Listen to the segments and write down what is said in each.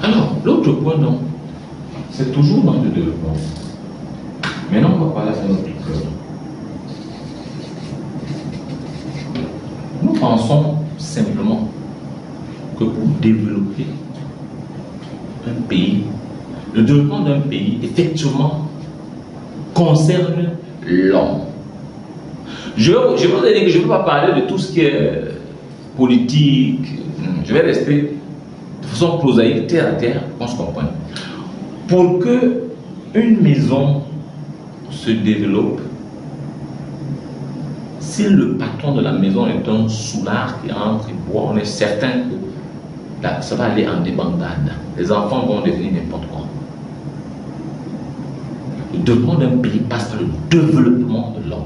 Alors, l'autre point, donc, c'est toujours dans le développement. Maintenant, on va parler de notre cœur. Nous pensons simplement que pour développer un pays, le développement d'un pays, effectivement, concerne l'homme. Je vous ai dit que je ne peux pas parler de tout ce qui est politique. Je vais rester de façon prosaïque, terre à terre, qu'on se comprenne. Pour que une maison se développe, si le patron de la maison est un soulard qui entre et boit, on est certain que là, ça va aller en débandade. Les enfants vont devenir n'importe quoi. Le développement d'un pays passe par le développement de l'homme.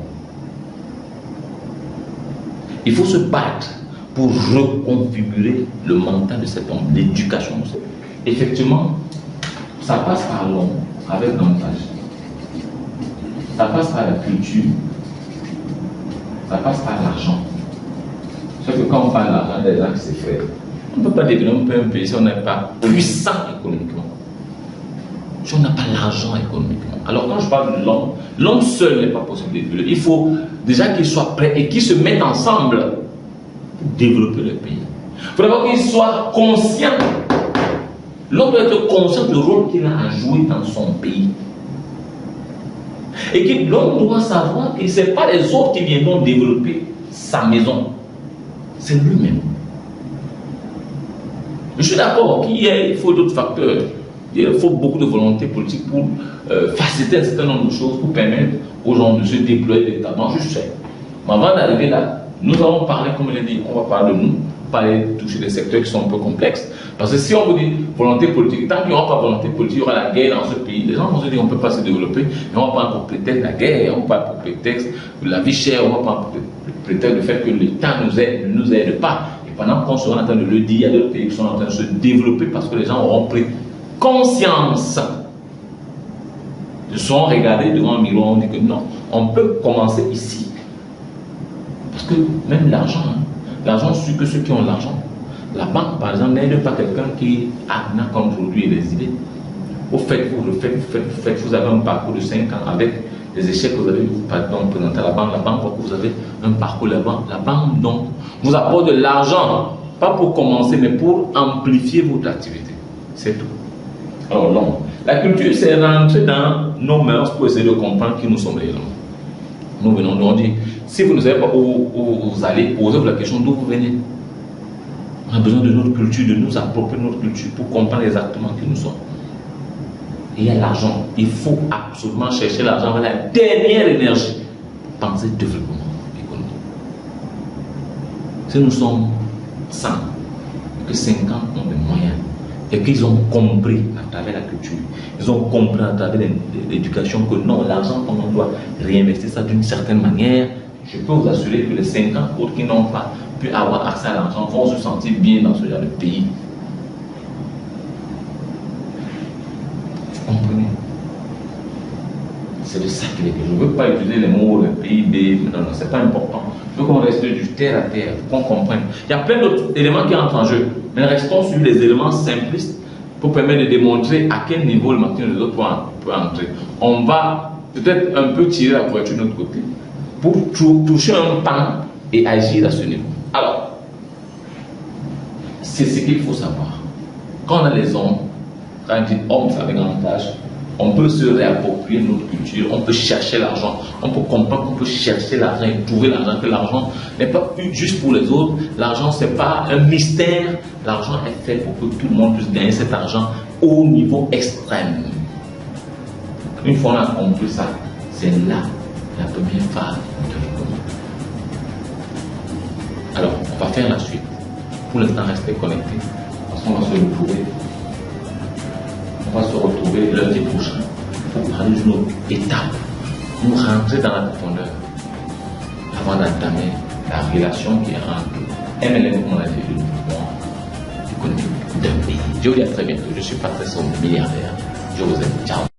Il faut se battre pour reconfigurer le mental de cet homme, l'éducation de cet homme. Effectivement, ça passe par l'homme avec l'avantage. Ça passe par la culture. Ça passe par l'argent. Sauf que quand on parle d'argent, les gens qui s'effraient. On ne peut pas développer un pays si on n'est pas puissant économiquement. Si on n'a pas l'argent économiquement. Alors quand je parle de l'homme, l'homme seul n'est pas possible de développer. Il faut déjà qu'il soit prêt et qu'il se mette ensemble pour développer le pays. Il faut d'abord qu'il soit conscient. L'homme doit être conscient du rôle qu'il a à jouer dans son pays. Et que l'homme doit savoir que ce n'est pas les autres qui viendront développer sa maison. C'est lui-même. Je suis d'accord qu'il faut d'autres facteurs. Il faut beaucoup de volonté politique pour faciliter un certain nombre de choses, pour permettre aux gens de se déployer véritablement. Je sais. Mais avant d'arriver là, nous allons parler, comme je l'ai dit, on va parler de nous, parler de toucher des secteurs qui sont un peu complexes. Parce que si on vous dit volonté politique, tant qu'il n'y aura pas de volonté politique, il y aura la guerre dans ce pays. Les gens vont se dire qu'on ne peut pas se développer, mais on va prendre pour prétexte la guerre, on va prendre pour prétexte la vie chère, on va prendre pour prétexte le fait que l'État ne nous aide pas. Et pendant qu'on sera en train de le dire, il y a d'autres pays qui sont en train de se développer parce que les gens auront pris conscience. Ils seront regardés devant un miroir, on dit que non, on peut commencer ici. Parce que même l'argent, l'argent suit que ceux qui ont l'argent. La banque, par exemple, n'aide pas quelqu'un qui n'a comme aujourd'hui les idées. Vous faites, vous faites, vous avez un parcours de 5 ans avec les échecs que vous avez présenté à la banque voit que vous avez un parcours, la banque donc vous apporte de l'argent, pas pour commencer, mais pour amplifier votre activité. C'est tout. Alors non, la culture, c'est rentrer dans nos mœurs pour essayer de comprendre qui nous sommes réellement. Nous venons nous dire, si vous ne savez pas où vous allez, posez-vous la question d'où vous venez. On a besoin de notre culture, de nous approprier notre culture pour comprendre exactement qui nous sommes. Et il y a l'argent. Il faut absolument chercher l'argent avec la dernière énergie pour penser développement économique. Si nous sommes 100, que 50 ont des moyens, et qu'ils ont compris à travers la culture, ils ont compris à travers l'éducation que non, l'argent, on doit réinvestir ça d'une certaine manière, je peux vous assurer que les 50 autres qui n'ont pas pu avoir accès à l'argent vont se sentir bien dans ce genre de pays. Vous comprenez? C'est de ça qu'il est. Je ne veux pas utiliser les mots, le PIB, non, ce n'est pas important. Je veux qu'on reste du terre à terre, qu'on comprenne. Il y a plein d'autres éléments qui entrent en jeu, mais restons sur les éléments simplistes pour permettre de démontrer à quel niveau le marketing de l'autre peut entrer. On va peut-être un peu tirer la couverture de notre côté pour toucher un pan et agir à ce niveau. Alors, c'est ce qu'il faut savoir. Quand on a les hommes, quand on dit hommes avec un avantage, on peut se réapproprier notre culture, on peut chercher l'argent, on peut comprendre qu'on peut chercher l'argent et trouver l'argent, que l'argent n'est pas juste pour les autres, l'argent c'est pas un mystère, l'argent est fait pour que tout le monde puisse gagner cet argent au niveau extrême. Une fois on a compris ça, c'est là la première phase de l'économie. Alors, on va faire la suite. Pour l'instant, restez connectés, parce qu'on va se retrouver. On va se retrouver lundi prochain pour parler d'une autre étape, pour rentrer dans la profondeur avant d'entamer la relation qui est entre MLM, comme on a dit, le mouvement économique d'un pays. Je vous dis à très bientôt. Je suis Patrice, milliardaire. Je vous aime. Ciao.